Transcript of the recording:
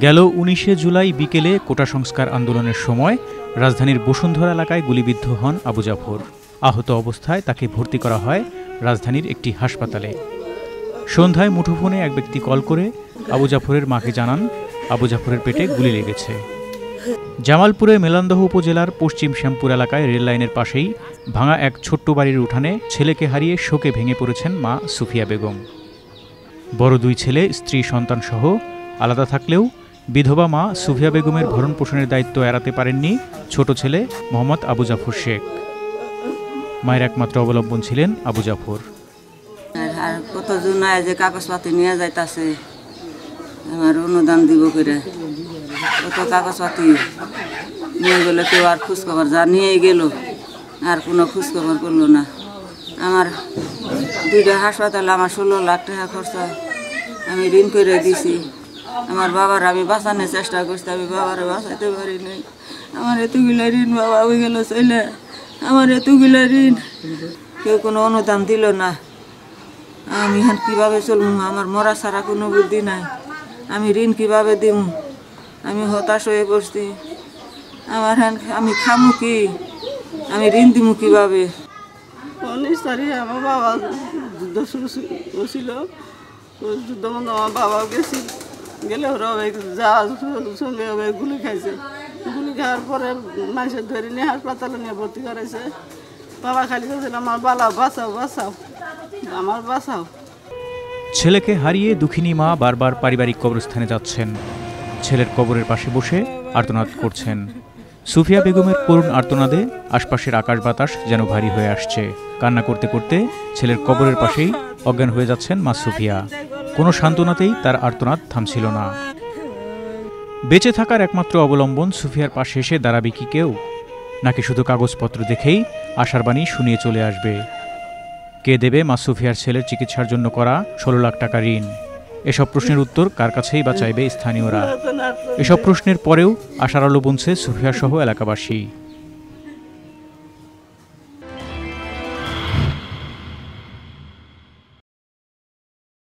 গেল ১৯শে জুলাই বিকেলে কোটা সংস্কার আন্দোলনের সময় রাজধানীর বসুন্ধরা এলাকায় গুলিবিদ্ধ হন আবু জাফর। আহত অবস্থায় তাকে ভর্তি করা হয় রাজধানীর একটি হাসপাতালে। সন্ধ্যায় মুঠোফোনে এক ব্যক্তি কল করে আবু জাফরের মাকে জানান আবু জাফরের পেটে গুলি লেগেছে। জামালপুরের মেলান্দহ উপজেলার পশ্চিম শ্যামপুর এলাকায় রেললাইনের পাশেই ভাঙা এক ছোট্ট বাড়ির উঠানে ছেলেকে হারিয়ে শোকে ভেঙে পড়েছেন মা সুফিয়া বেগম। বড় দুই ছেলে, স্ত্রী, সন্তানসহ আলাদা থাকলেও বিধবা মা সুফিয়া বেগমের ভরণ পোষণের দায়িত্ব এড়াতে পারেননি ছোট ছেলে মোহাম্মদ আবু জাফর শেখ। মায়ের একমাত্র অবলম্বন ছিলেন আবু জাফর। আর কতজন যে কাগজপাতি নিয়ে যাইতাছে, আমার অনুদান দিব করে কত কাগজপাতি নিয়ে গেলে কেউ আর খোঁজখবর যা নিয়ে গেল আর কোনো খোঁজখবর করলো না। আমার দুইটা হাসপাতালে আমার ১৬ লাখ টাকা খরচা আমি ঋণ করে দিছি। আমার বাবার আমি বাঁচানোর চেষ্টা করছি, আমি বাবারে বাঁচাইতে পারি নাই। আমার এতগুলো ঋণ বাবা হয়ে গেল চলে, আমার এতগুলো ঋণ কেউ কোনো অনুদান দিল না। আমি এখন কীভাবে চলবো? আমার মরা ছাড়া কোনো বুদ্ধি নাই। আমি ঋণ কীভাবে দিব? আমি হতাশ হয়ে পড়ছি। আমি খামু কি? আমি ঋণ দিব কীভাবে? ১৯ তারিখে আমার বাবা যুদ্ধ শুরু হয়েছিল। যুদ্ধ বন্ধ আমার বাবা গেছি, গেলে ওরা যাওয়ার সঙ্গে গুলি খাইছে। গুলি খাওয়ার পরে মানুষের ধরে নিয়ে হাসপাতালে নিয়ে ভর্তি করেছে। বাবা খালি বলছিল আমার বালা বাঁচাও বাঁচাও, আমার বাঁচাও। ছেলেকে হারিয়ে দুঃখিনী মা বারবার পারিবারিক কবরস্থানে যাচ্ছেন। ছেলের কবরের পাশে বসে আর্তনাদ করছেন। সুফিয়া বেগমের করুণ আর্তনাদে আশপাশের আকাশ বাতাস যেন ভারী হয়ে আসছে। কান্না করতে করতে ছেলের কবরের পাশেই অজ্ঞান হয়ে যাচ্ছেন মা সুফিয়া। কোনো সান্ত্বনাতেই তার আর্তনাদ থামছিল না। বেঁচে থাকার একমাত্র অবলম্বন সুফিয়ার পাশে এসে দাঁড়াবে কি কেউ, নাকি শুধু কাগজপত্র দেখেই আশার বাণী শুনিয়ে চলে আসবে? কে দেবে মা সুফিয়ার ছেলের চিকিৎসার জন্য করা ১৬ লাখ টাকা ঋণ? এসব প্রশ্নের উত্তর কার কাছেই বা চাইবে স্থানীয়রা? এসব প্রশ্নের পরেও আশার আলো বুনছে সুফিয়া সহ এলাকাবাসী।